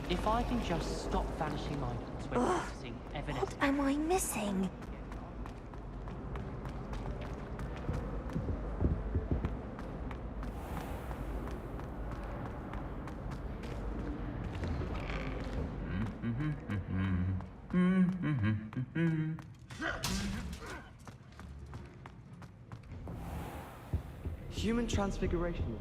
If I can just stop vanishing items when practicing evidence. What am I missing? Human transfiguration.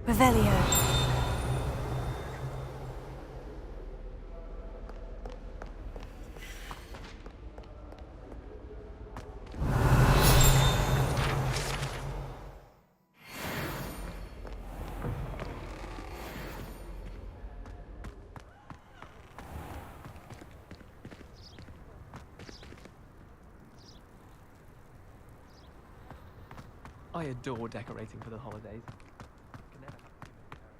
Revelio. I adore decorating for the holidays. Can never have too many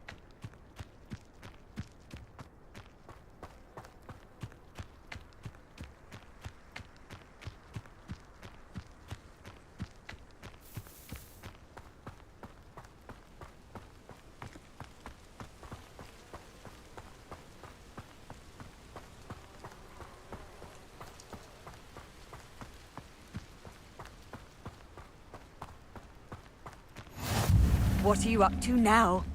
What are you up to now?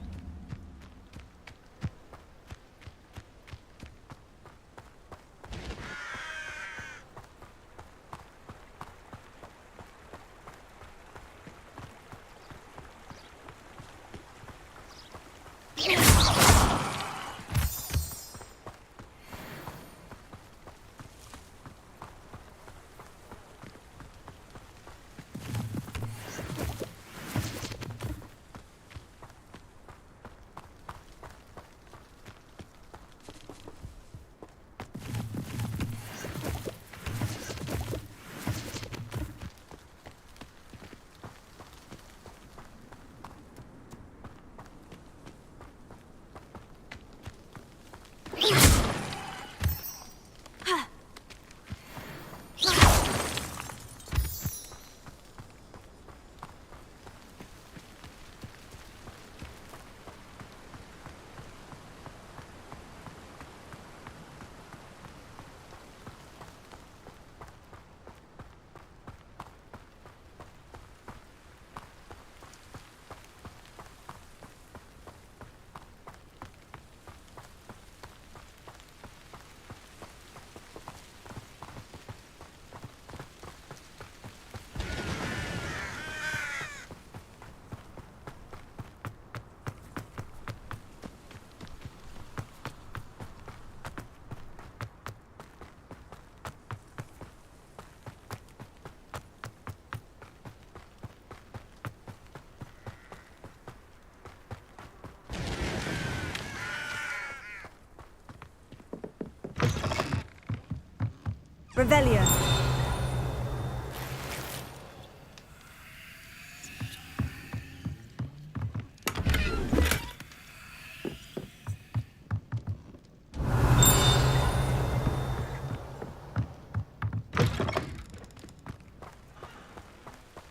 Revelio.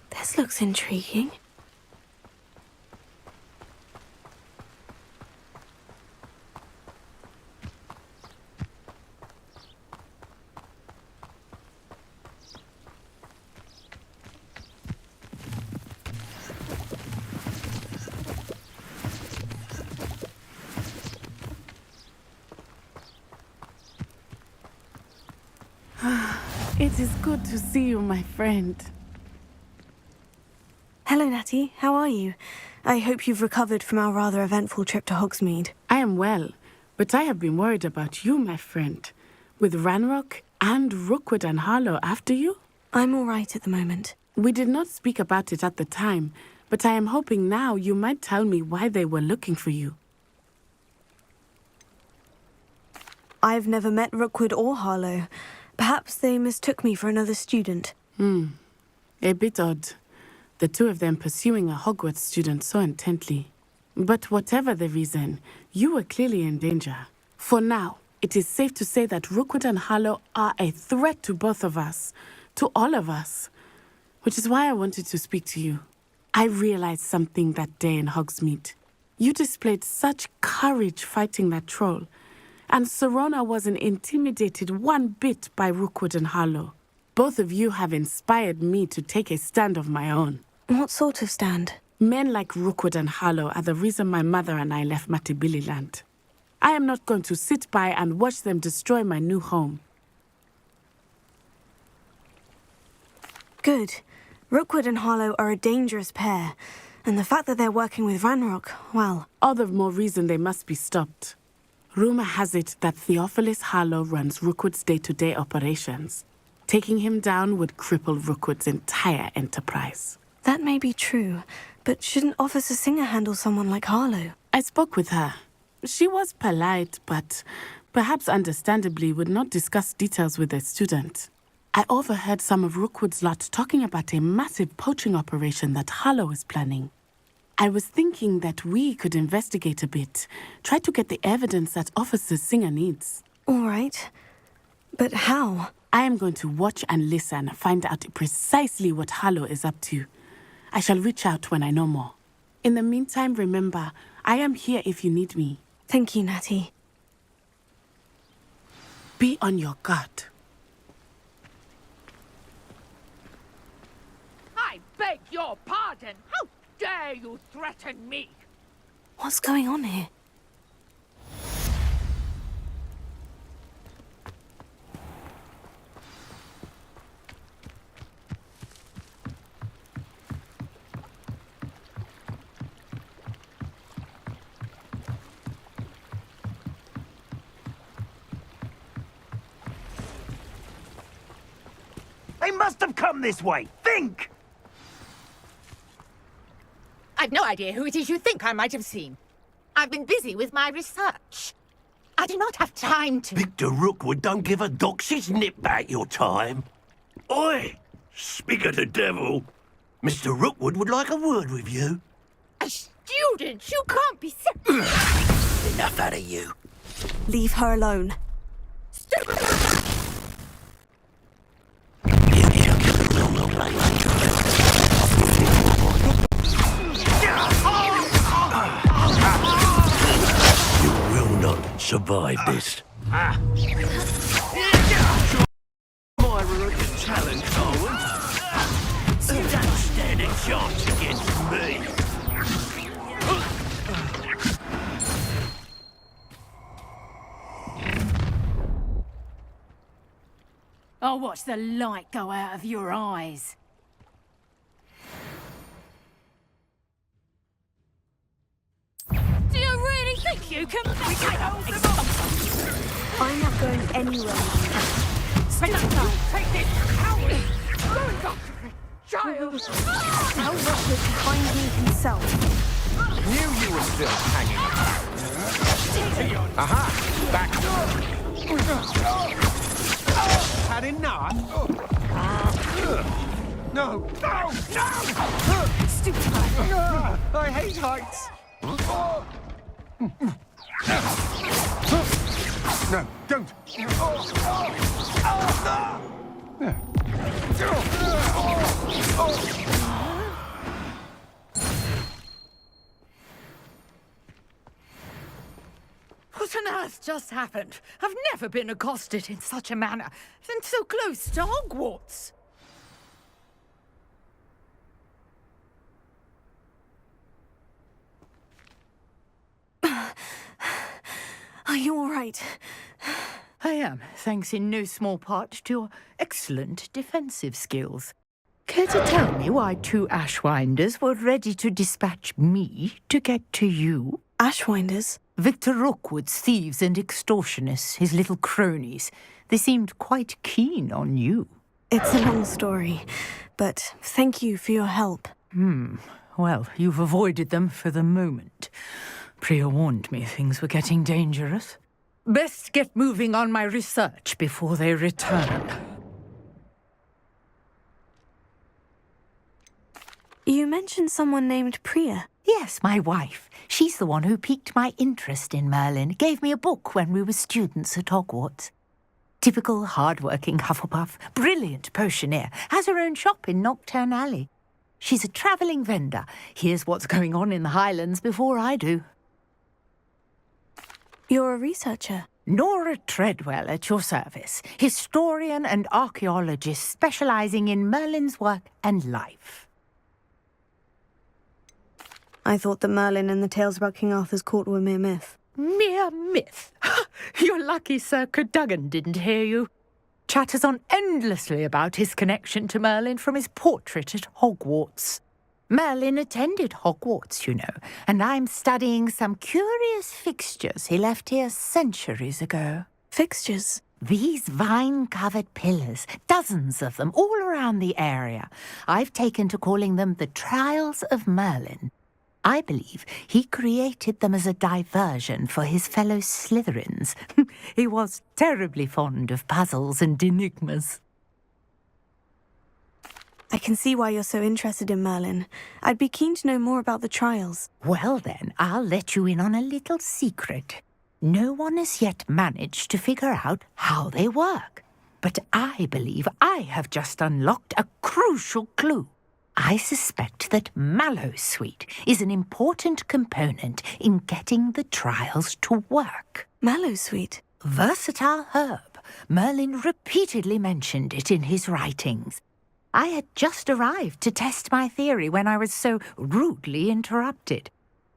This looks intriguing. It is good to see you, my friend. Hello, Natty. How are you? I hope you've recovered from our rather eventful trip to Hogsmeade. I am well, but I have been worried about you, my friend. With Ranrock and Rookwood and Harlow after you? I'm all right at the moment. We did not speak about it at the time, but I am hoping now you might tell me why they were looking for you. I've never met Rookwood or Harlow. Perhaps they mistook me for another student. A bit odd. The two of them pursuing a Hogwarts student so intently. But whatever the reason, you were clearly in danger. For now, it is safe to say that Rookwood and Harlow are a threat to both of us, to all of us. Which is why I wanted to speak to you. I realized something that day in Hogsmeade. You displayed such courage fighting that troll, and Serona wasn't intimidated one bit by Rookwood and Harlow. Both of you have inspired me to take a stand of my own. What sort of stand? Men like Rookwood and Harlow are the reason my mother and I left Matabeleland. I am not going to sit by and watch them destroy my new home. Good. Rookwood and Harlow are a dangerous pair, and the fact that they're working with Ranrock, well... All the more reason they must be stopped. Rumor has it that Theophilus Harlow runs Rookwood's day-to-day operations. Taking him down would cripple Rookwood's entire enterprise. That may be true, but shouldn't Officer Singer handle someone like Harlow? I spoke with her. She was polite, but perhaps understandably would not discuss details with a student. I overheard some of Rookwood's lot talking about a massive poaching operation that Harlow is planning. I was thinking that we could investigate a bit, try to get the evidence that Officer Singer needs. All right. But how? I am going to watch and listen, find out precisely what Harlow is up to. I shall reach out when I know more. In the meantime, remember, I am here if you need me. Thank you, Natty. Be on your guard. I beg your pardon. How dare you threaten me? What's going on here? They must have come this way. Think! I've no idea who it is you think I might have seen. I've been busy with my research. I do not have time to... Victor Rookwood don't give a doxy's nip back your time. Oi! Speak of the devil. Mr. Rookwood would like a word with you. A student? You can't be... Enough out of you. Leave her alone. You will not survive this. Myra at challenge, Owen. Don't stand a chance against me. I'll watch the light go out of your eyes. Do you really think you can... I'm not going anywhere. Spend that time. Take this, coward! Going after a child! Now Rookwood can find me himself. Knew you were still hanging around. Aha! Back. Had enough? No! No! No! Stupid guy. I hate heights! No, don't! What on earth just happened? I've never been accosted in such a manner, and so close to Hogwarts. Are you all right? I am, thanks in no small part to your excellent defensive skills. Care to tell me why two Ashwinders were ready to dispatch me to get to you? Ashwinders? Victor Rookwood's thieves and extortionists, his little cronies. They seemed quite keen on you. It's a long story, but thank you for your help. Well, you've avoided them for the moment. Priya warned me things were getting dangerous. Best get moving on my research before they return. You mentioned someone named Priya. Yes, my wife. She's the one who piqued my interest in Merlin, gave me a book when we were students at Hogwarts. Typical hard-working Hufflepuff, brilliant potioneer, has her own shop in Knockturn Alley. She's a travelling vendor. Hears what's going on in the Highlands before I do. You're a researcher. Nora Treadwell at your service, historian and archaeologist specialising in Merlin's work and life. I thought that Merlin and the tales about King Arthur's court were mere myth. Mere myth? You're lucky Sir Cadogan didn't hear you. Chatters on endlessly about his connection to Merlin from his portrait at Hogwarts. Merlin attended Hogwarts, you know, and I'm studying some curious fixtures he left here centuries ago. Fixtures? These vine-covered pillars, dozens of them, all around the area. I've taken to calling them the Trials of Merlin. I believe he created them as a diversion for his fellow Slytherins. He was terribly fond of puzzles and enigmas. I can see why you're so interested in Merlin. I'd be keen to know more about the trials. Well then, I'll let you in on a little secret. No one has yet managed to figure out how they work. But I believe I have just unlocked a crucial clue. I suspect that Mallowsweet is an important component in getting the trials to work. Mallowsweet? Versatile herb. Merlin repeatedly mentioned it in his writings. I had just arrived to test my theory when I was so rudely interrupted.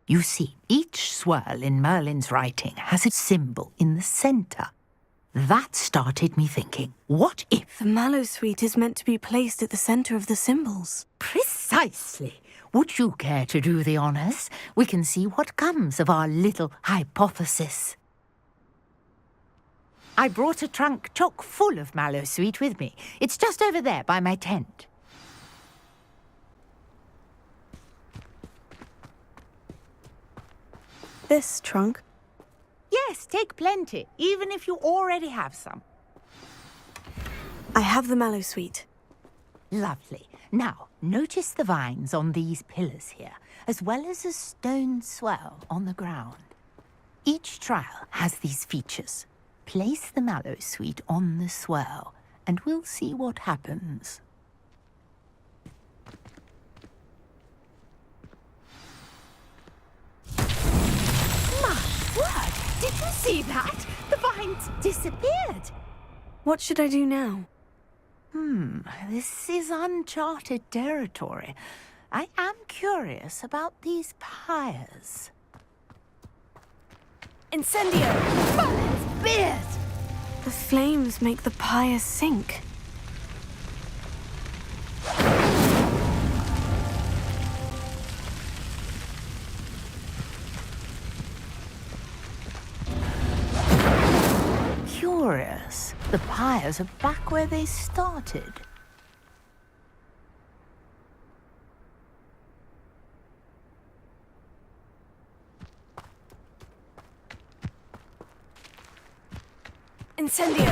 You see, each swirl in Merlin's writing has a symbol in the centre. That started me thinking, what if... The Mallowsweet is meant to be placed at the centre of the symbols. Precisely. Would you care to do the honours? We can see what comes of our little hypothesis. I brought a trunk chock full of Mallowsweet with me. It's just over there by my tent. This trunk? Yes, take plenty, even if you already have some. I have the Mallowsweet. Lovely. Now, notice the vines on these pillars here, as well as a stone swell on the ground. Each trial has these features. Place the Mallowsweet on the swell, and we'll see what happens. My word! Did you see that? The vines disappeared. What should I do now? This is uncharted territory. I am curious about these pyres. Incendio! Merlin's beard! The flames make the pyre sink. Curious. The pyres are back where they started. Incendio!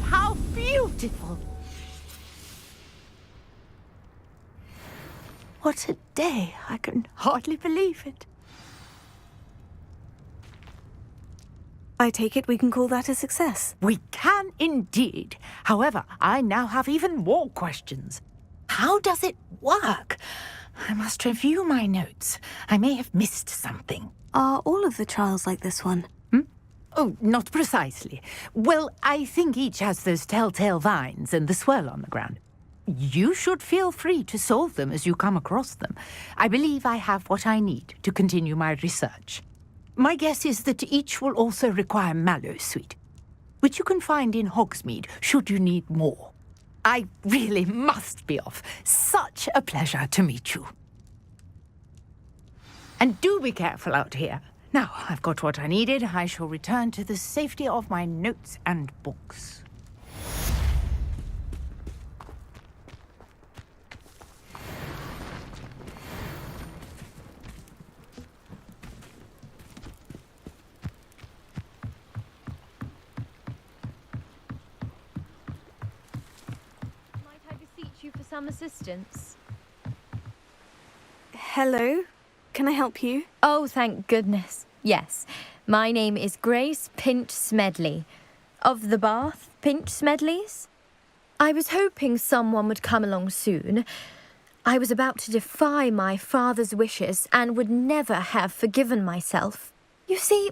How beautiful! What a day! I can hardly believe it. I take it we can call that a success. We can indeed. However, I now have even more questions. How does it work? I must review my notes. I may have missed something. Are all of the trials like this one? Oh, not precisely. Well, I think each has those telltale vines and the swirl on the ground. You should feel free to solve them as you come across them. I believe I have what I need to continue my research. My guess is that each will also require Mallowsweet, which you can find in Hogsmeade should you need more. I really must be off. Such a pleasure to meet you. And do be careful out here. Now, I've got what I needed. I shall return to the safety of my notes and books. some assistance? Hello? Can I help you? Oh, thank goodness. Yes. My name is Grace Pinch Smedley. Of the Bath Pinch Smedleys? I was hoping someone would come along soon. I was about to defy my father's wishes and would never have forgiven myself. You see,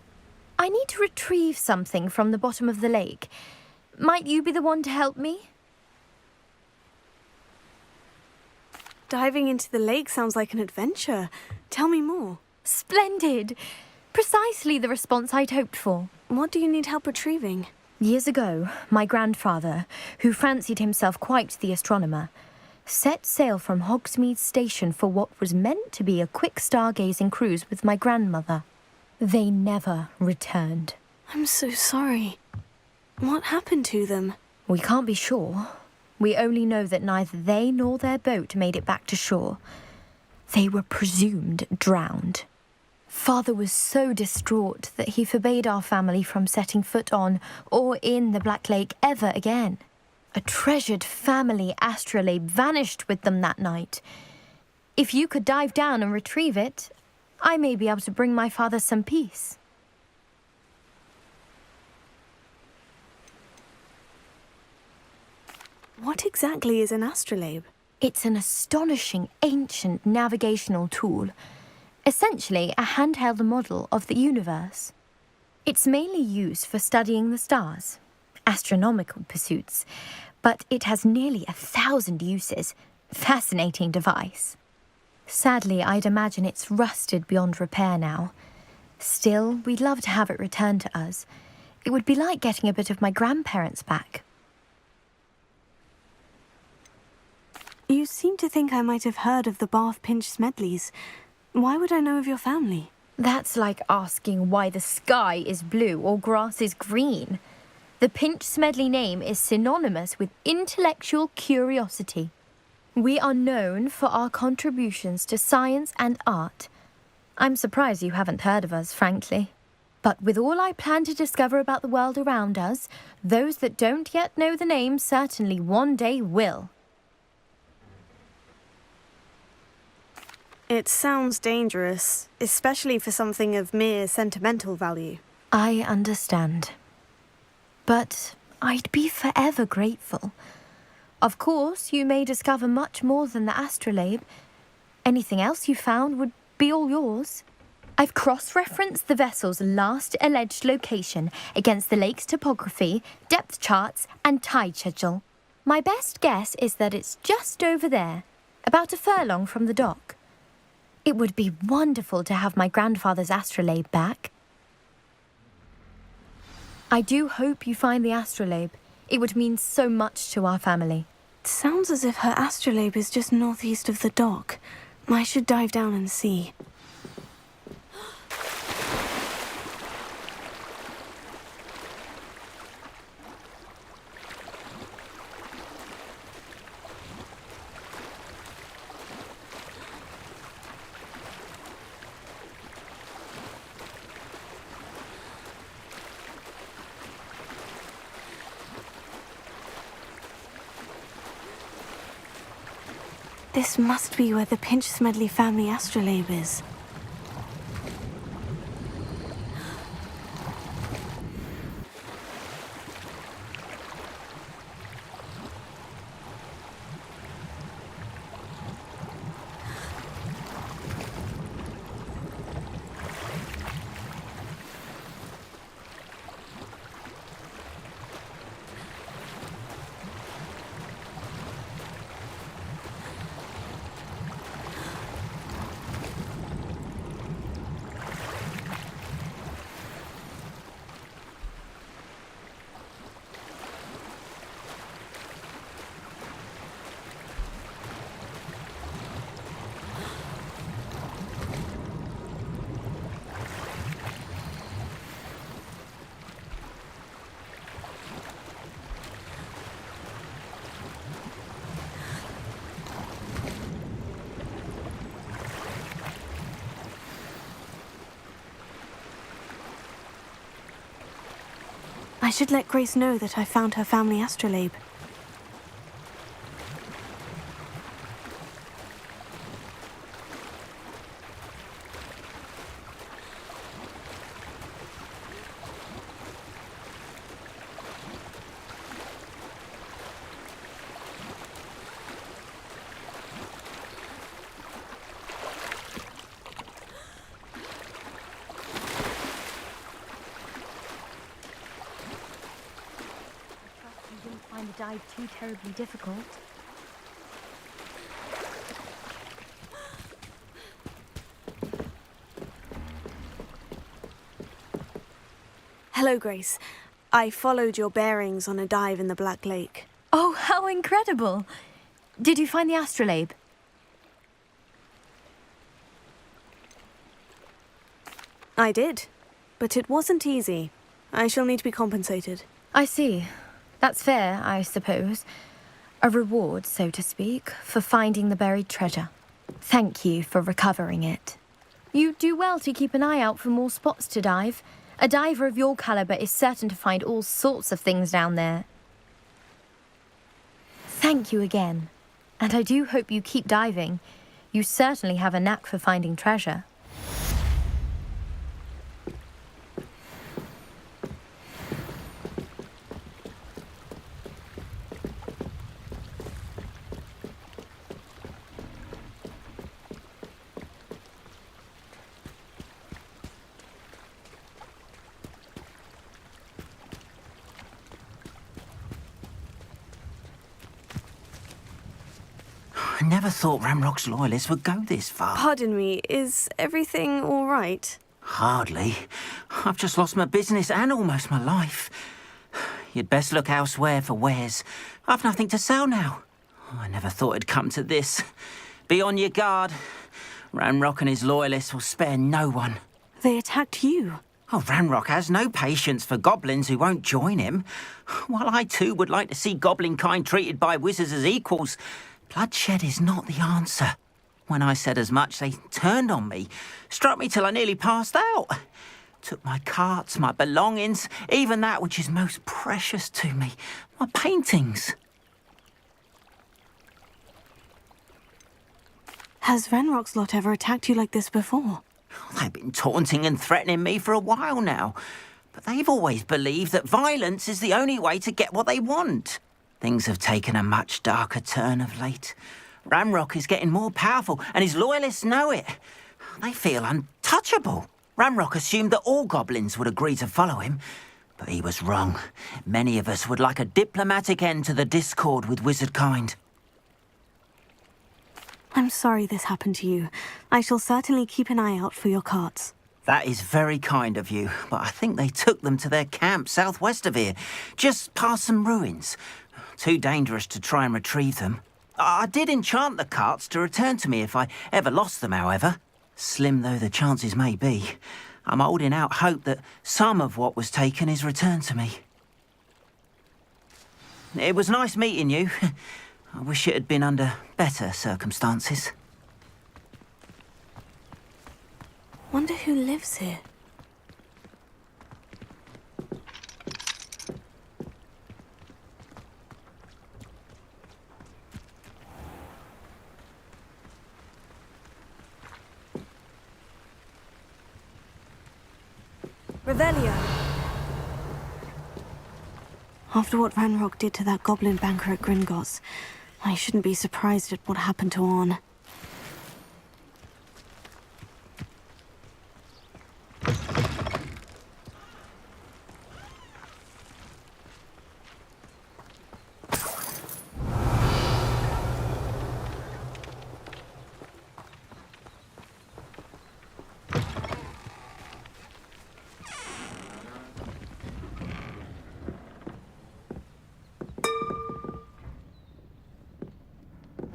I need to retrieve something from the bottom of the lake. Might you be the one to help me? Diving into the lake sounds like an adventure. Tell me more. Splendid! Precisely the response I'd hoped for. What do you need help retrieving? Years ago, my grandfather, who fancied himself quite the astronomer, set sail from Hogsmeade Station for what was meant to be a quick stargazing cruise with my grandmother. They never returned. I'm so sorry. What happened to them? We can't be sure. We only know that neither they nor their boat made it back to shore. They were presumed drowned. Father was so distraught that he forbade our family from setting foot on or in the Black Lake ever again. A treasured family astrolabe vanished with them that night. If you could dive down and retrieve it, I may be able to bring my father some peace. What exactly is an astrolabe? It's an astonishing ancient navigational tool. Essentially, a handheld model of the universe. It's mainly used for studying the stars, astronomical pursuits, but it has nearly 1,000 uses. Fascinating device. Sadly, I'd imagine it's rusted beyond repair now. Still, we'd love to have it returned to us. It would be like getting a bit of my grandparents back. You seem to think I might have heard of the Bath Pinch Smedleys. Why would I know of your family? That's like asking why the sky is blue or grass is green. The Pinch Smedley name is synonymous with intellectual curiosity. We are known for our contributions to science and art. I'm surprised you haven't heard of us, frankly. But with all I plan to discover about the world around us, those that don't yet know the name certainly one day will. It sounds dangerous, especially for something of mere sentimental value. I understand. But I'd be forever grateful. Of course, you may discover much more than the astrolabe. Anything else you found would be all yours. I've cross-referenced the vessel's last alleged location against the lake's topography, depth charts, and tide schedule. My best guess is that it's just over there, about a furlong from the dock. It would be wonderful to have my grandfather's astrolabe back. I do hope you find the astrolabe. It would mean so much to our family. It sounds as if her astrolabe is just northeast of the dock. I should dive down and see. This must be where the Pinch Smedley family astrolabe is. I should let Grace know that I found her family astrolabe. dive too terribly difficult. Hello, Grace. I followed your bearings on a dive in the Black Lake. Oh, how incredible! Did you find the astrolabe? I did, but it wasn't easy. I shall need to be compensated. I see. That's fair, I suppose. A reward, so to speak, for finding the buried treasure. Thank you for recovering it. You do well to keep an eye out for more spots to dive. A diver of your caliber is certain to find all sorts of things down there. Thank you again. And I do hope you keep diving. You certainly have a knack for finding treasure. I never thought Ramrock's loyalists would go this far. Pardon me, is everything all right? Hardly. I've just lost my business and almost my life. You'd best look elsewhere for wares. I've nothing to sell now. I never thought it'd come to this. Be on your guard. Ramrock and his loyalists will spare no one. They attacked you. Oh, Ramrock has no patience for goblins who won't join him. While I too would like to see goblin kind treated by wizards as equals, bloodshed is not the answer. When I said as much, they turned on me, struck me till I nearly passed out. Took my carts, my belongings, even that which is most precious to me, my paintings. Has Ranrock's lot ever attacked you like this before? They've been taunting and threatening me for a while now, but they've always believed that violence is the only way to get what they want. Things have taken a much darker turn of late. Ramrock is getting more powerful, and his loyalists know it. They feel untouchable. Ramrock assumed that all goblins would agree to follow him, but he was wrong. Many of us would like a diplomatic end to the discord with wizard kind. I'm sorry this happened to you. I shall certainly keep an eye out for your carts. That is very kind of you, but I think they took them to their camp southwest of here, just past some ruins. Too dangerous to try and retrieve them. I did enchant the carts to return to me if I ever lost them, however. Slim though the chances may be, I'm holding out hope that some of what was taken is returned to me. It was nice meeting you. I wish it had been under better circumstances. Wonder who lives here. Revelio! After what Ranrock did to that goblin banker at Gringotts, I shouldn't be surprised at what happened to Orn.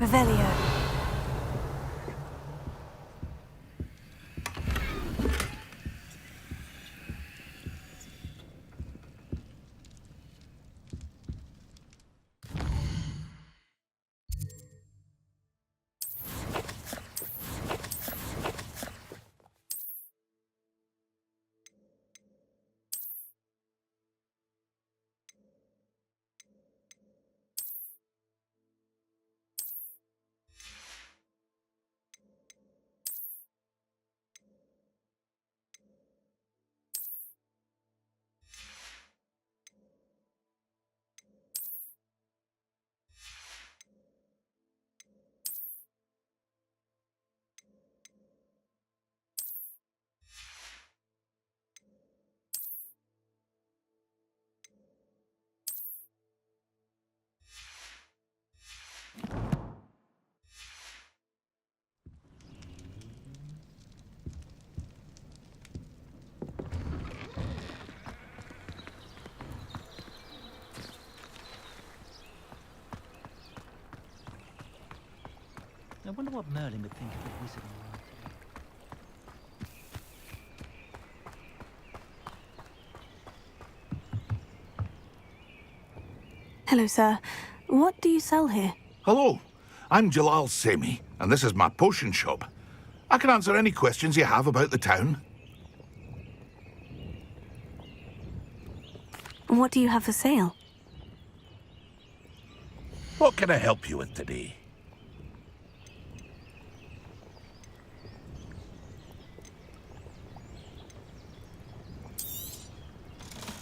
Revelio. wonder what Merlin would think of the wizard around today. Hello, sir. What do you sell here? Hello, I'm Jalal Semi, and this is my potion shop. I can answer any questions you have about the town. What do you have for sale? What can I help you with today?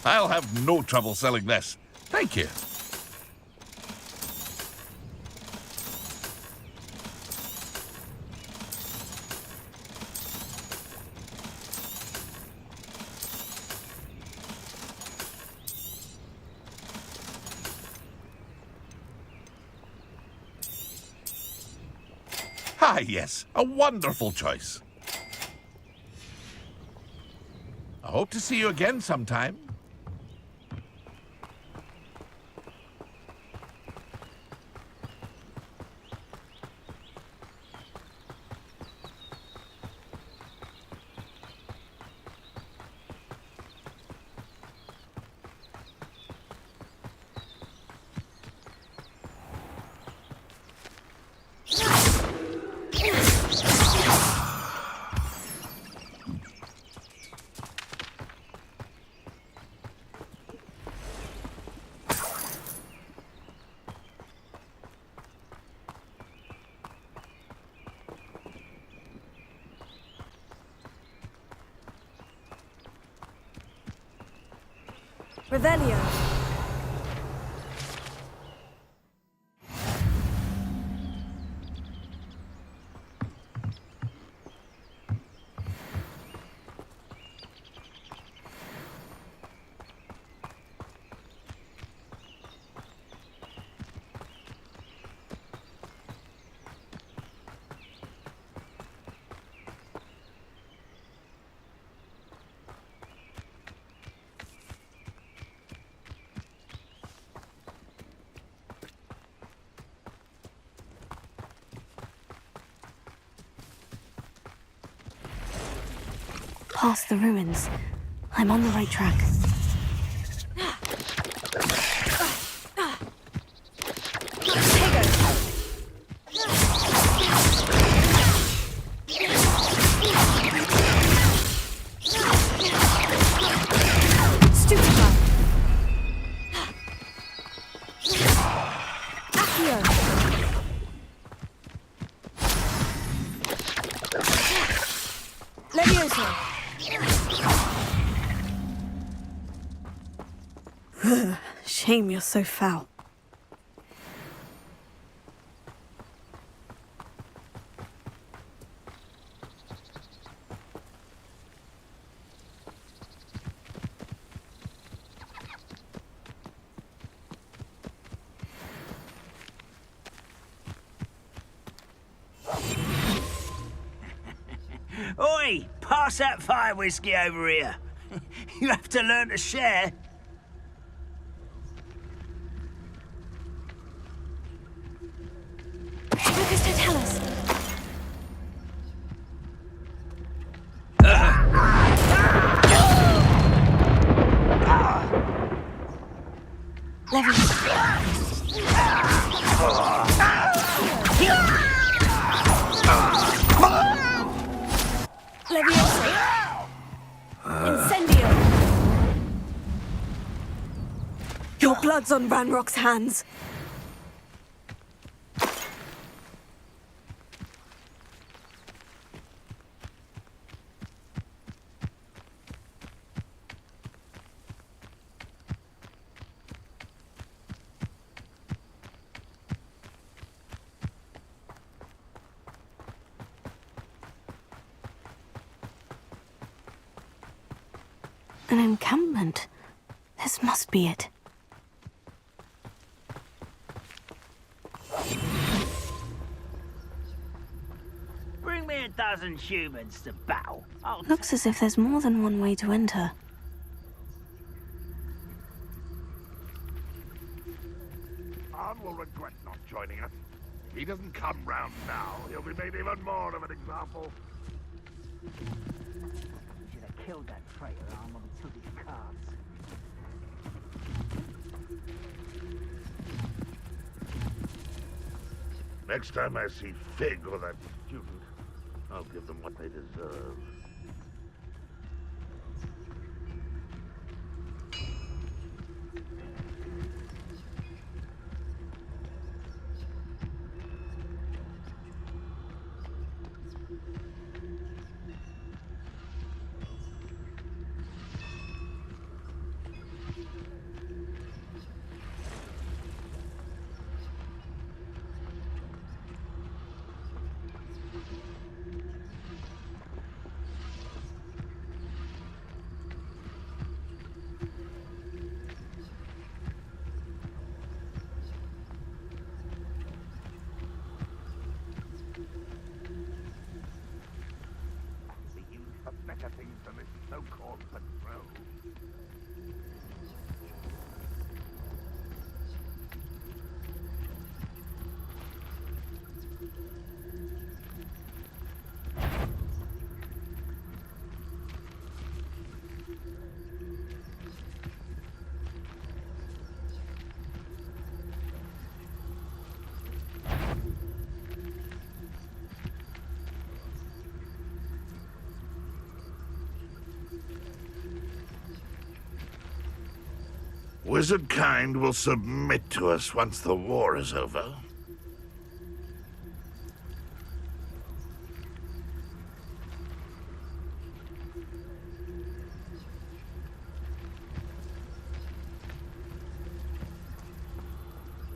I'll have no trouble selling this. Thank you. Ah, yes, a wonderful choice. I hope to see you again sometime. Revelio. Past the ruins. I'm on the right track. Shame you're so foul. Oi! Pass that fire whiskey over here. You have to learn to share. Lucas, don't tell us. Leviosa. Incendio. Your blood's on Ranrock's hands. An encampment. This must be it. Bring me a dozen humans to battle. Looks as if there's more than one way to enter. Anne will regret not joining us. If he doesn't come round now, he'll be made even more of an example. Should have killed that traitor arm when we took his cards. Next time I see Fig or that student, I'll give them what they deserve. Better things than this so-called patrol. Wizard kind will submit to us once the war is over.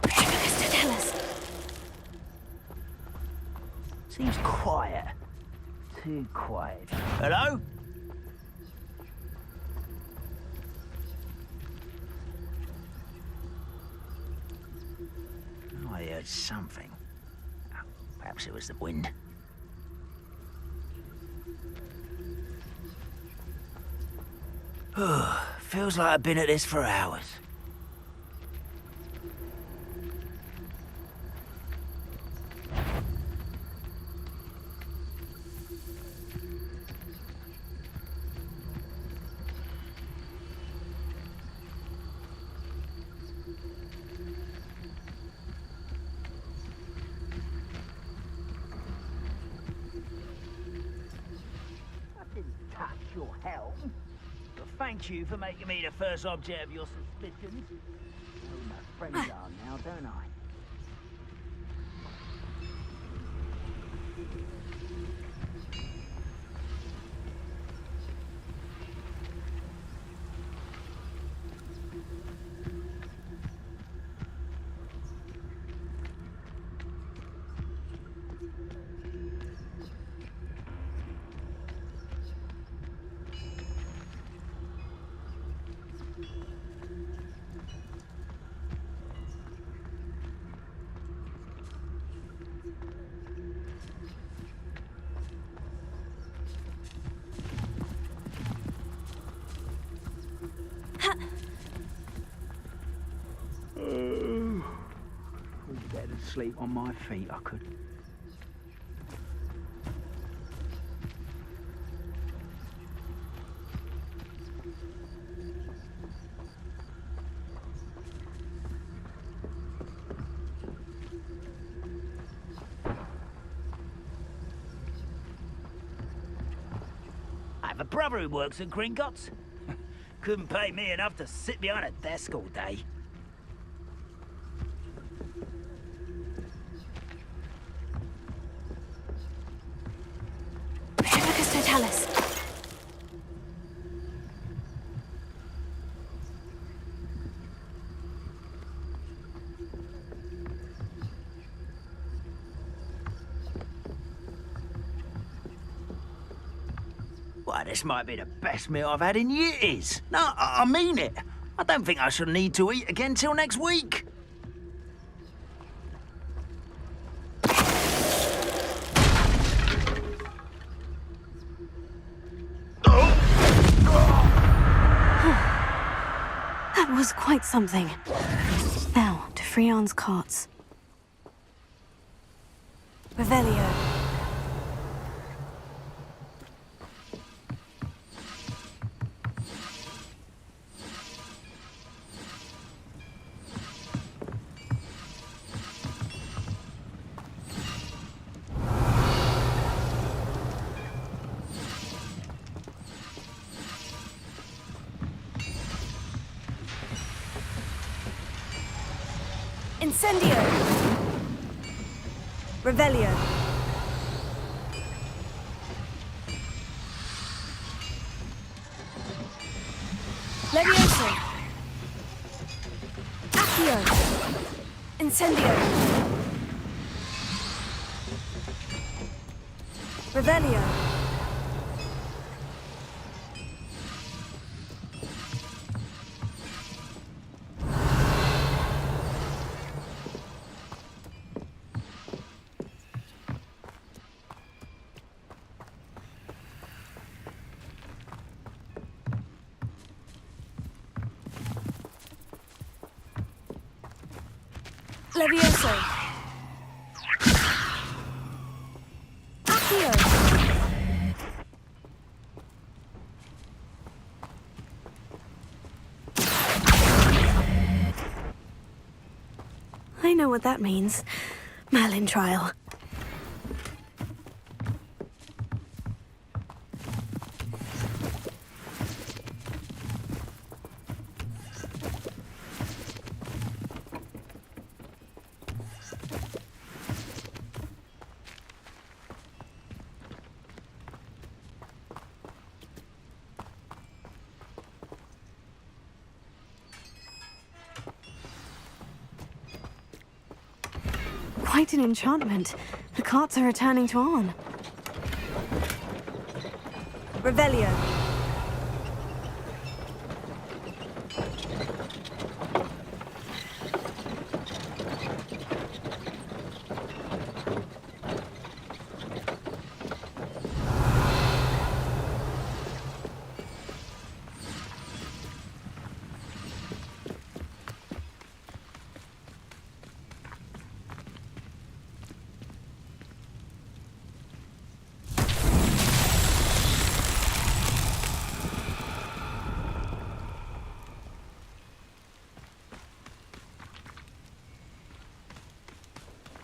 Tell us. Seems quiet. Too quiet. Hello? I heard something. Oh, perhaps it was the wind. Feels like I've been at this for hours. Your helm. But thank you for making me the first object of your suspicions. I know who my friends are now, don't I? Better than sleep on my feet, I could. I have a brother who works at Gringotts. Couldn't pay me enough to sit behind a desk all day. Tell us. Why, this might be the best meal I've had in years. No, I mean it. I don't think I shall need to eat again till next week. That was quite something. Now, to Freon's carts. Revelio. Incendio! Revelio. Levioso. Accio. Incendio. Revelio. Levioso. Accio. I know what that means. Merlin trial. Quite an enchantment. The carts are returning to Arn. Revelio.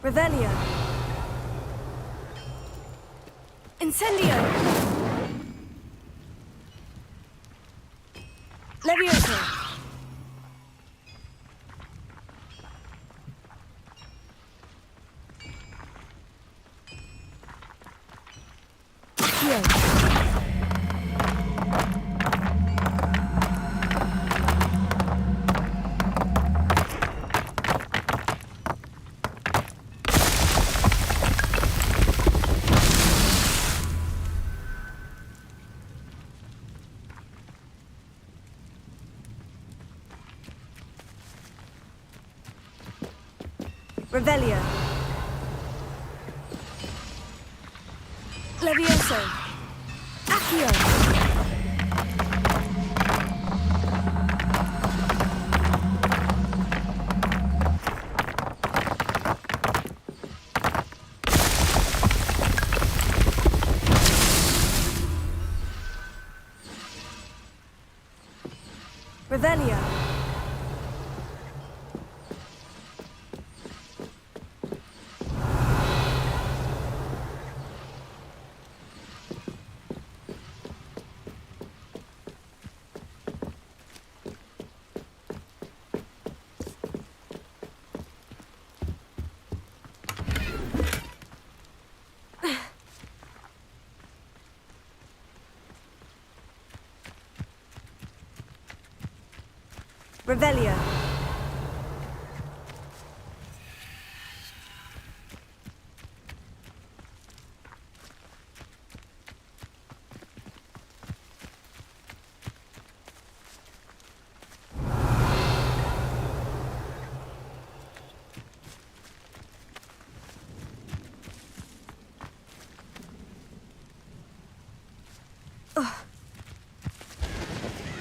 Revelio. Incendio. Levioso. Accio. Revelio. Levioso. Accio. Revelio. Revelio.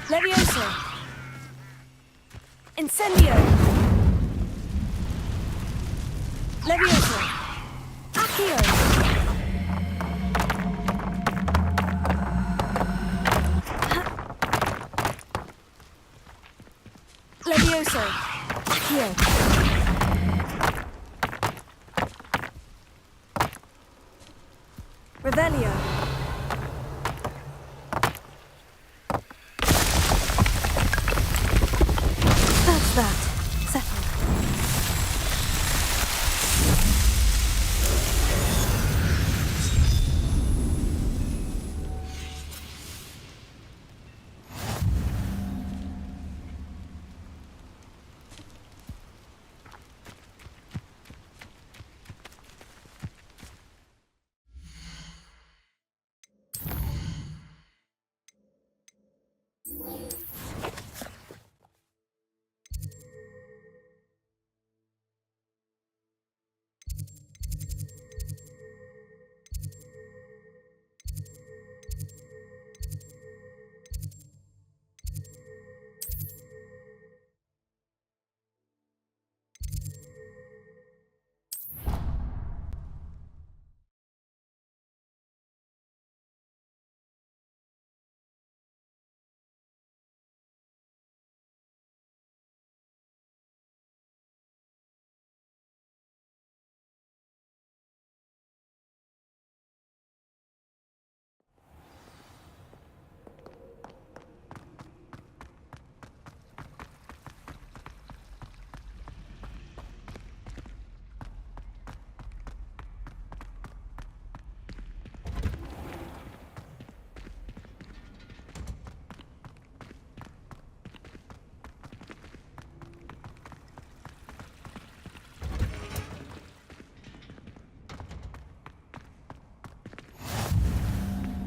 Levioso. Incendio. Levioso. Accio. Levioso. Accio. Revelio. That's that. Settled.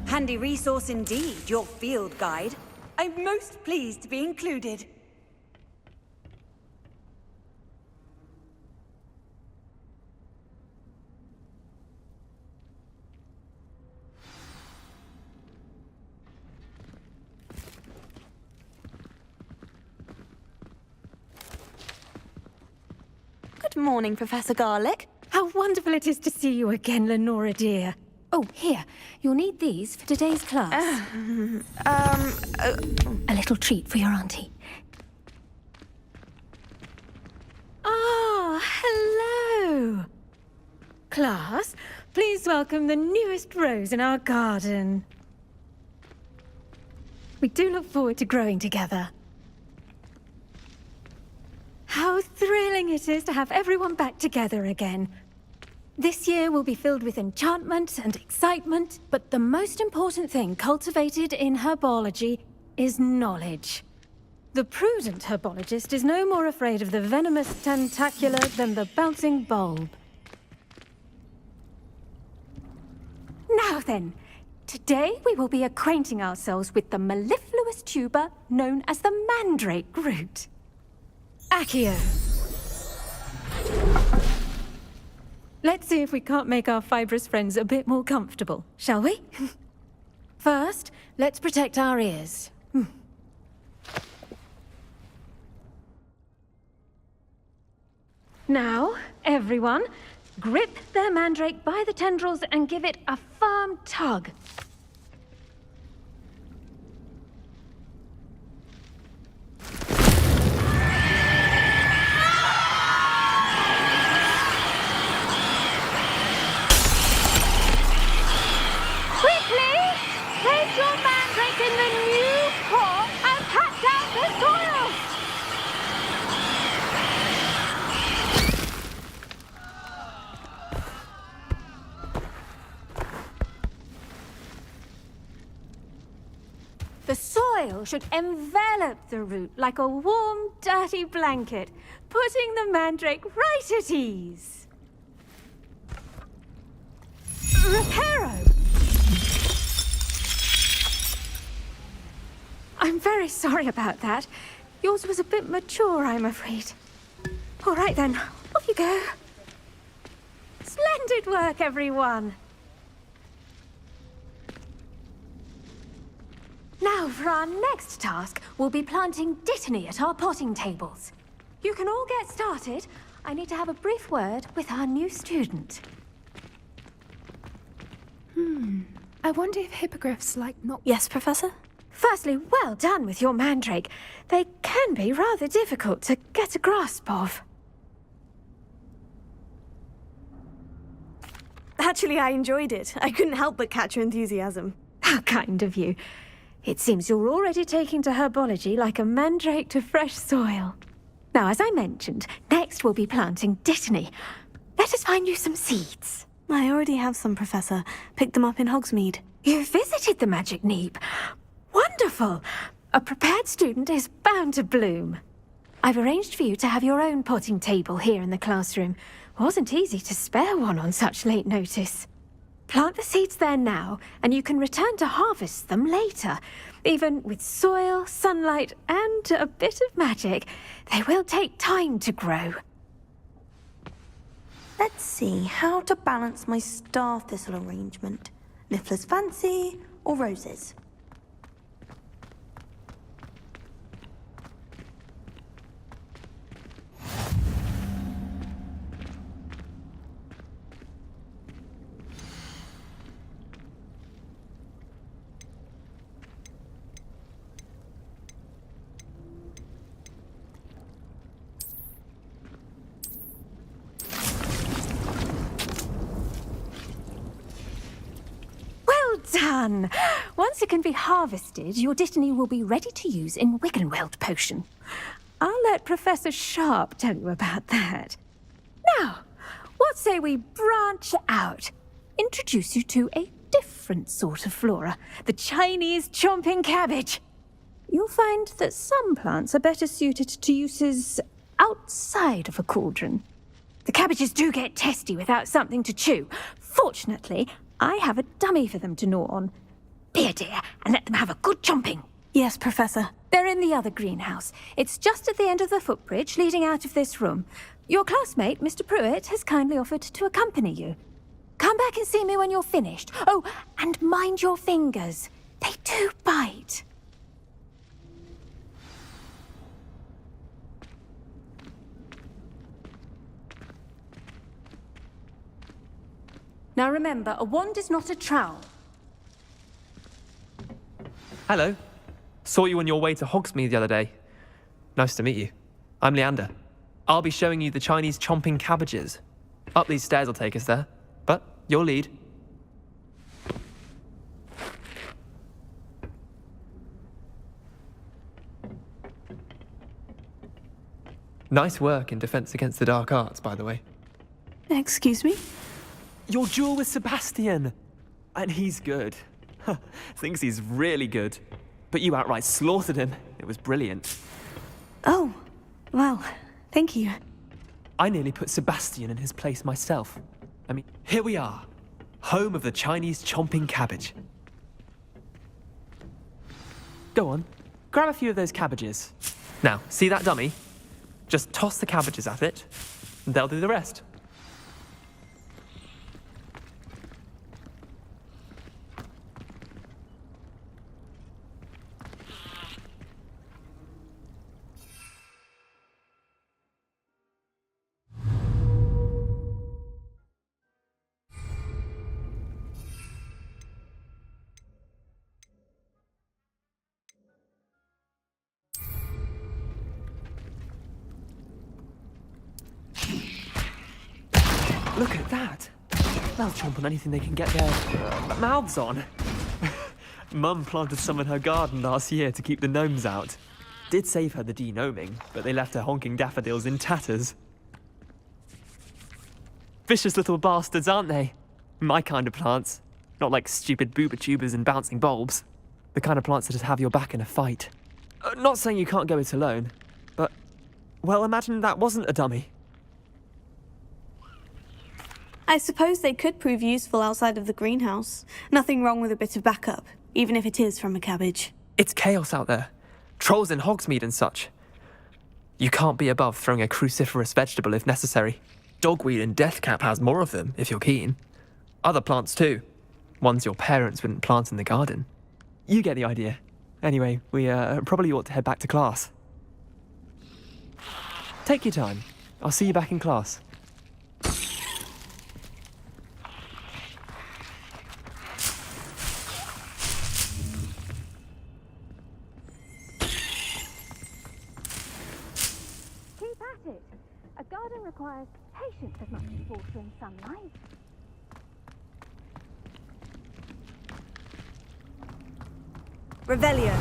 Handy resource indeed, your field guide. I'm most pleased to be included. Good morning, Professor Garlick. How wonderful it is to see you again, Lenora dear. Oh, here. You'll need these for today's class. A little treat for your auntie. Ah, hello. Class, please welcome the newest rose in our garden. We do look forward to growing together. How thrilling it is to have everyone back together again. This year will be filled with enchantment and excitement, but the most important thing cultivated in herbology is knowledge. The prudent herbologist is no more afraid of the venomous tentacula than the bouncing bulb. Now then, today we will be acquainting ourselves with the mellifluous tuber known as the mandrake root. Accio. Let's see if we can't make our fibrous friends a bit more comfortable, shall we? First, let's protect our ears. Now, everyone, grip their mandrake by the tendrils and give it a firm tug. The soil should envelop the root like a warm, dirty blanket, putting the mandrake right at ease. Reparo! I'm very sorry about that. Yours was a bit mature, I'm afraid. All right then, off you go. Splendid work, everyone! Now, for our next task, we'll be planting dittany at our potting tables. You can all get started. I need to have a brief word with our new student. I wonder if hippogriffs like not... Yes, Professor? Firstly, well done with your mandrake. They can be rather difficult to get a grasp of. Actually, I enjoyed it. I couldn't help but catch your enthusiasm. How kind of you. It seems you're already taking to herbology like a mandrake to fresh soil. Now, as I mentioned, next we'll be planting dittany. Let us find you some seeds. I already have some, Professor. Picked them up in Hogsmeade. You visited the Magic Neep. Wonderful! A prepared student is bound to bloom. I've arranged for you to have your own potting table here in the classroom. Wasn't easy to spare one on such late notice. Plant the seeds there now, and you can return to harvest them later. Even with soil, sunlight, and a bit of magic, they will take time to grow. Let's see how to balance my star thistle arrangement. Niffler's fancy or roses? Done! Once it can be harvested, your dittany will be ready to use in Wiggenweld potion. I'll let Professor Sharp tell you about that. Now, what say we branch out? Introduce you to a different sort of flora, the Chinese chomping cabbage. You'll find that some plants are better suited to uses outside of a cauldron. The cabbages do get testy without something to chew. Fortunately, I have a dummy for them to gnaw on. Be a dear and let them have a good chomping. Yes, Professor. They're in the other greenhouse. It's just at the end of the footbridge leading out of this room. Your classmate, Mr. Pruitt, has kindly offered to accompany you. Come back and see me when you're finished. Oh, and mind your fingers. They do bite. Now remember, a wand is not a trowel. Hello. Saw you on your way to Hogsmeade the other day. Nice to meet you. I'm Leander. I'll be showing you the Chinese chomping cabbages. Up these stairs will take us there, but you'll lead. Nice work in Defense Against the Dark Arts, by the way. Excuse me? Your duel with Sebastian! And he's good. Thinks he's really good. But you outright slaughtered him. It was brilliant. Oh, well, thank you. I nearly put Sebastian in his place myself. I mean, here we are. Home of the Chinese chomping cabbage. Go on, grab a few of those cabbages. Now, see that dummy? Just toss the cabbages at it, and they'll do the rest. Look at that! They'll chomp on anything they can get their mouths on. Mum planted some in her garden last year to keep the gnomes out. Did save her the de-gnoming, but they left her honking daffodils in tatters. Vicious little bastards, aren't they? My kind of plants. Not like stupid booba tubers and bouncing bulbs. The kind of plants that just have your back in a fight. Not saying you can't go it alone, but... well, imagine that wasn't a dummy. I suppose they could prove useful outside of the greenhouse. Nothing wrong with a bit of backup, even if it is from a cabbage. It's chaos out there. Trolls in Hogsmeade and such. You can't be above throwing a cruciferous vegetable if necessary. Dogweed and deathcap has more of them, if you're keen. Other plants too. Ones your parents wouldn't plant in the garden. You get the idea. Anyway, we probably ought to head back to class. Take your time. I'll see you back in class. Gardening requires patience as much as watering sunlight. Revelio.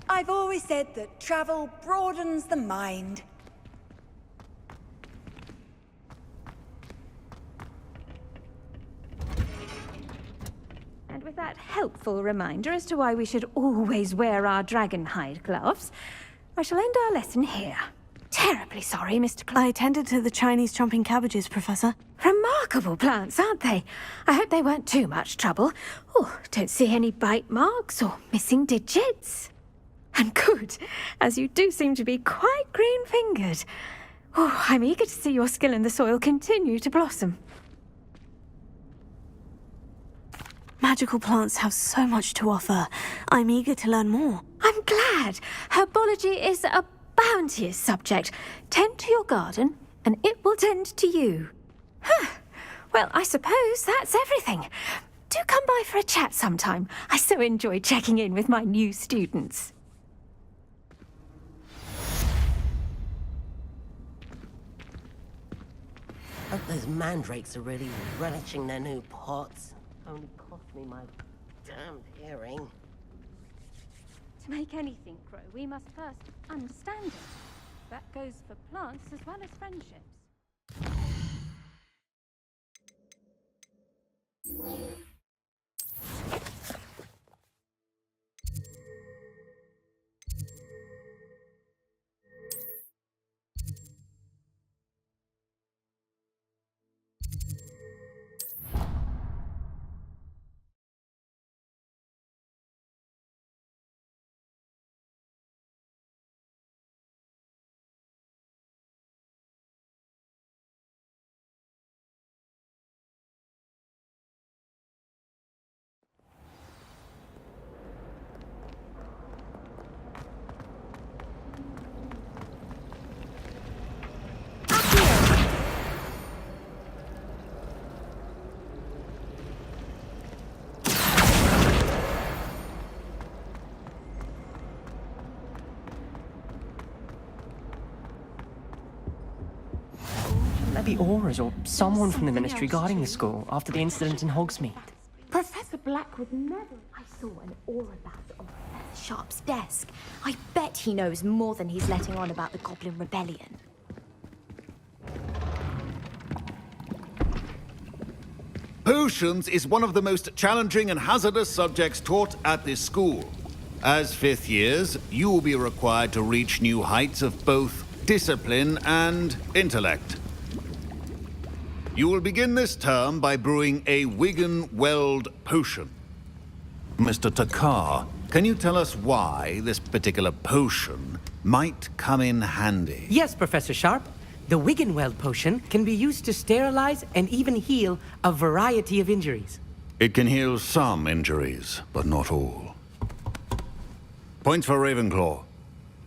I've always said that travel broadens the mind. And with that helpful reminder as to why we should always wear our dragon hide gloves, I shall end our lesson here. Terribly sorry, Mr. I attended to the Chinese chomping cabbages, Professor. Remarkable plants, aren't they? I hope they weren't too much trouble. Oh, don't see any bite marks or missing digits. And good, as you do seem to be quite green-fingered. Oh, I'm eager to see your skill in the soil continue to blossom. Magical plants have so much to offer. I'm eager to learn more. I'm glad. Herbology is a bounteous subject. Tend to your garden, and it will tend to you. Huh. Well, I suppose that's everything. Do come by for a chat sometime. I so enjoy checking in with my new students. Hope those mandrakes are really relishing their new pots. Only cost me my damned hearing. To make anything grow, we must first understand it. That goes for plants as well as friendships. Maybe Aura's or someone from the Ministry guarding the school after the incident in Hogsmeade. Professor Black would never. I saw an aura bat on Professor Sharp's desk. I bet he knows more than he's letting on about the Goblin Rebellion. Potions is one of the most challenging and hazardous subjects taught at this school. As fifth years, you will be required to reach new heights of both discipline and intellect. You will begin this term by brewing a Wigan-Weld potion. Mr. Takar, can you tell us why this particular potion might come in handy? Yes, Professor Sharp. The Wigan-Weld potion can be used to sterilize and even heal a variety of injuries. It can heal some injuries, but not all. Points for Ravenclaw.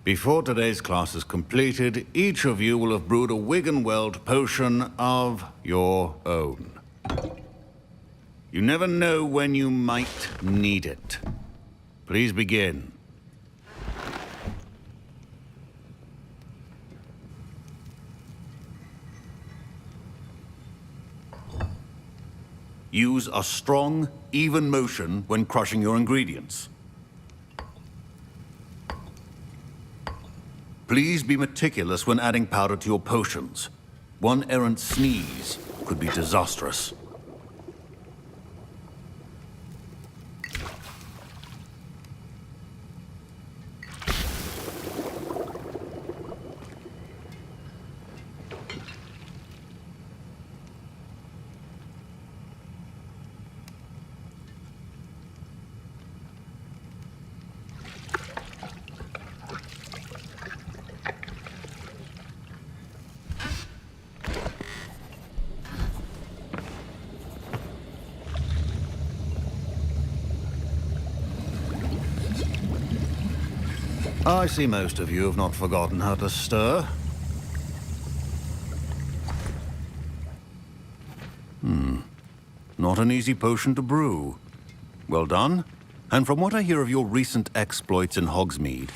Before today's class is completed, each of you will have brewed a Wigan-Weld potion of your own. You never know when you might need it. Please begin. Use a strong, even motion when crushing your ingredients. Please be meticulous when adding powder to your potions. One errant sneeze could be disastrous. I see most of you have not forgotten how to stir. Not an easy potion to brew. Well done. And from what I hear of your recent exploits in Hogsmeade,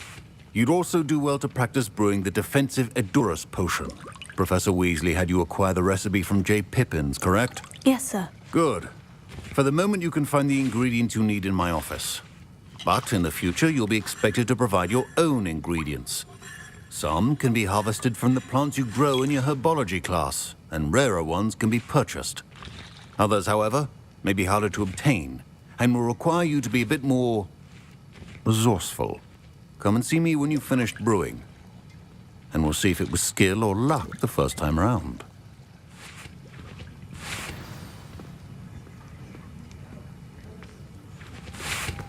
you'd also do well to practice brewing the defensive Edurus potion. Professor Weasley had you acquire the recipe from J. Pippin's, correct? Yes, sir. Good. For the moment, you can find the ingredients you need in my office. But in the future, you'll be expected to provide your own ingredients. Some can be harvested from the plants you grow in your herbology class, and rarer ones can be purchased. Others, however, may be harder to obtain, and will require you to be a bit more resourceful. Come and see me when you've finished brewing, and we'll see if it was skill or luck the first time around.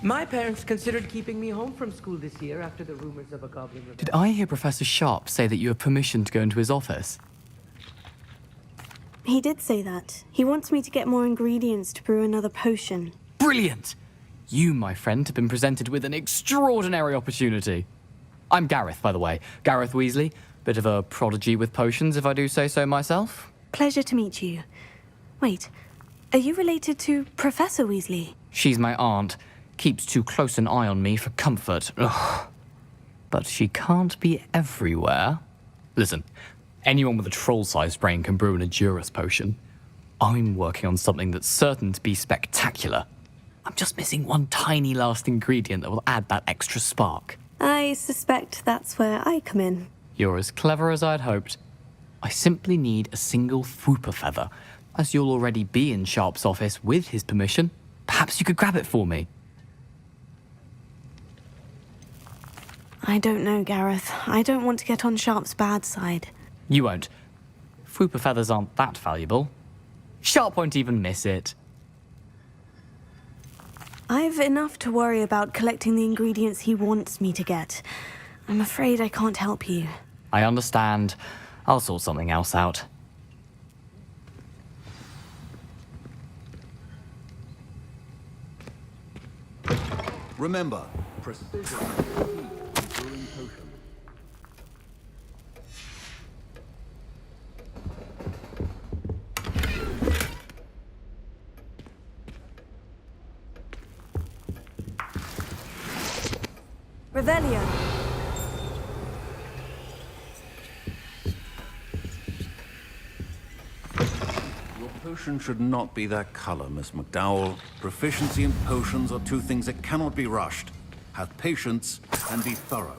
My parents considered keeping me home from school this year after the rumors of a goblin rebellion. Did I hear Professor Sharp say that you have permission to go into his office? He did say that. He wants me to get more ingredients to brew another potion. Brilliant! You, my friend, have been presented with an extraordinary opportunity. I'm Gareth, by the way. Gareth Weasley. Bit of a prodigy with potions, if I do say so myself. Pleasure to meet you. Wait, are you related to Professor Weasley? She's my aunt. Keeps too close an eye on me for comfort. Ugh. But she can't be everywhere. Listen, anyone with a troll-sized brain can brew an Edurus potion. I'm working on something that's certain to be spectacular. I'm just missing one tiny last ingredient that will add that extra spark. I suspect that's where I come in. You're as clever as I'd hoped. I simply need a single Fwooper feather. As you'll already be in Sharp's office with his permission, perhaps you could grab it for me. I don't know, Gareth. I don't want to get on Sharp's bad side. You won't. Fwooper feathers aren't that valuable. Sharp won't even miss it. I've enough to worry about collecting the ingredients he wants me to get. I'm afraid I can't help you. I understand. I'll sort something else out. Remember, precision is key to brewing potions. Revelio. Your potion should not be that color, Miss McDowell. Proficiency in potions are two things that cannot be rushed. Have patience and be thorough.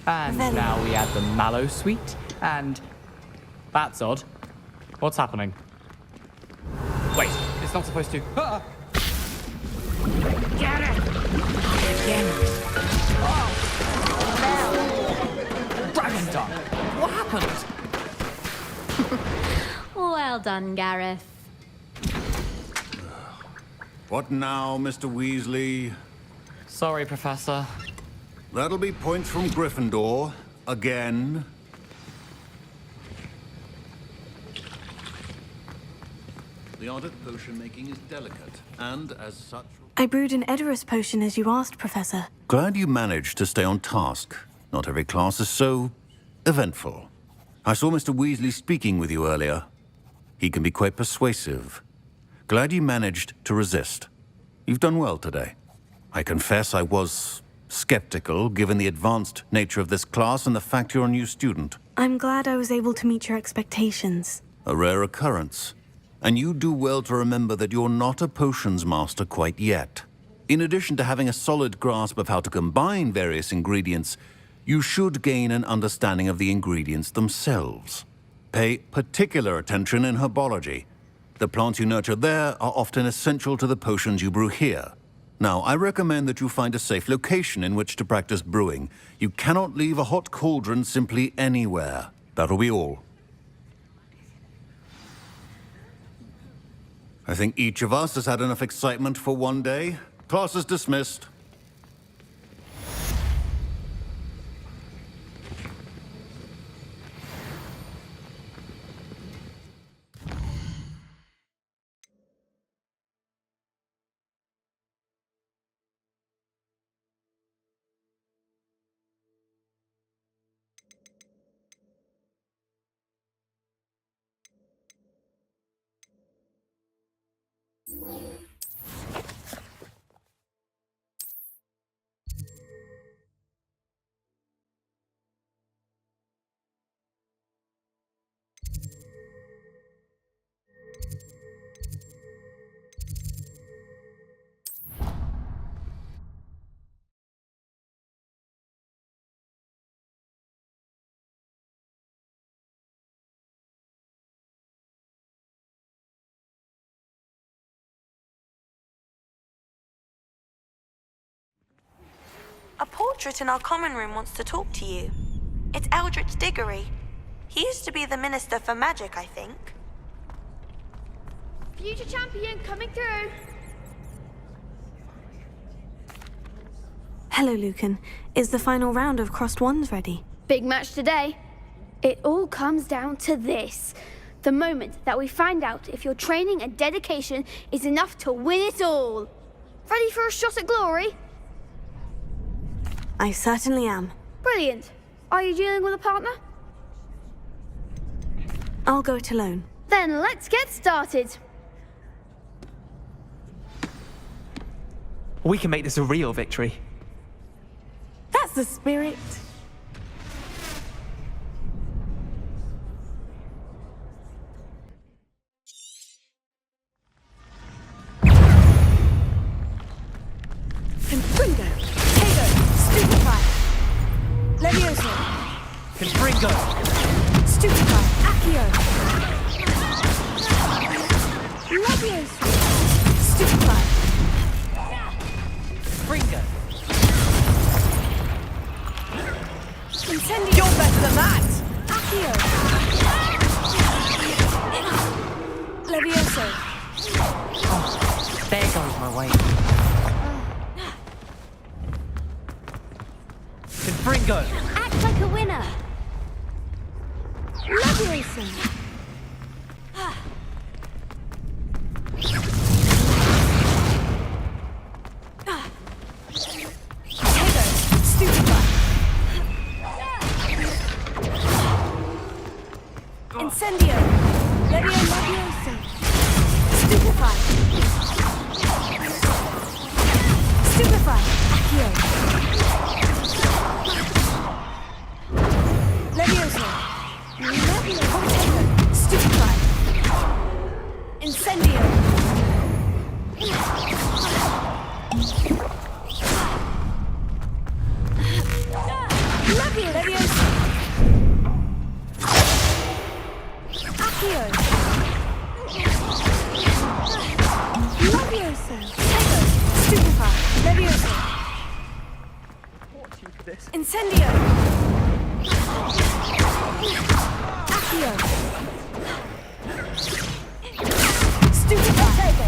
And now we add the mallow sweet, and... That's odd. What's happening? Wait, it's not supposed to... Ah! Get it! Dragon Dog! What happened? Well done, Gareth. What now, Mr. Weasley? Sorry, Professor. That'll be points from Gryffindor. Again. The art of potion making is delicate, and as such... I brewed an Edurus potion as you asked, Professor. Glad you managed to stay on task. Not every class is so... eventful. I saw Mr. Weasley speaking with you earlier. He can be quite persuasive. Glad you managed to resist. You've done well today. I confess I was skeptical, given the advanced nature of this class and the fact you're a new student. I'm glad I was able to meet your expectations. A rare occurrence. And you do well to remember that you're not a potions master quite yet. In addition to having a solid grasp of how to combine various ingredients, you should gain an understanding of the ingredients themselves. Pay particular attention in herbology. The plants you nurture there are often essential to the potions you brew here. Now, I recommend that you find a safe location in which to practice brewing. You cannot leave a hot cauldron simply anywhere. That'll be all. I think each of us has had enough excitement for one day. Class is dismissed. A portrait in our common room wants to talk to you. It's Eldritch Diggory. He used to be the Minister for Magic, I think. Future champion coming through. Hello, Lucan. Is the final round of Crossed Wands ready? Big match today. It all comes down to this. The moment that we find out if your training and dedication is enough to win it all. Ready for a shot at glory? I certainly am. Brilliant. Are you dealing with a partner? I'll go it alone. Then let's get started. We can make this a real victory. That's the spirit. Confringo, Tego, Stupefy, Levioso, Confringo, Stupefy, Accio, Levioso, Stupefy, Confringo. Incendio. You're better than that! Accio, Levioso. Oh, there goes my way. Confringo. Act like a winner. Levioso. Tego, Stupefy. Incendio. Levioso. Stupefy. Stupefy. Accio. Levioso. Levioso. Stupefy. Incendio. Levioso. Accio. Levioso. Tego. Stupefy. Levioso. Incendio. Accio. Stupefy. Tego.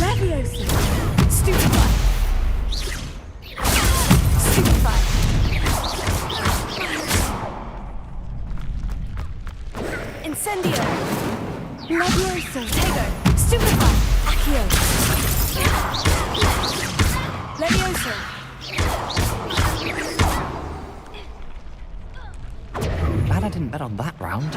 Levioso. Stupefy. Stupefy. Incendio. Levioso. Tego. Stupefy. Accio. Levioso. Glad I didn't bet on that round.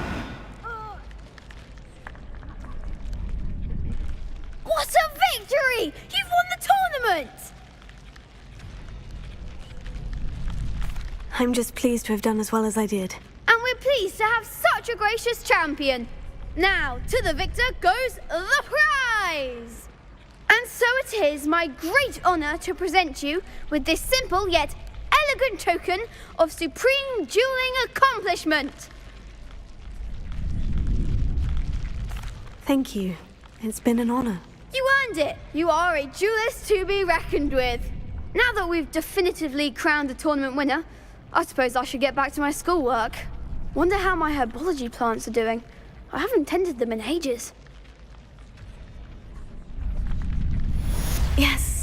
What a victory! You've won the tournament! I'm just pleased to have done as well as I did. And we're pleased to have such a gracious champion. Now, to the victor goes the prize! And so it is my great honor to present you with this simple yet elegant token of supreme dueling accomplishment. Thank you. It's been an honor. You earned it. You are a duelist to be reckoned with. Now that we've definitively crowned the tournament winner, I suppose I should get back to my schoolwork. Wonder how my herbology plants are doing. I haven't tended them in ages. Yes.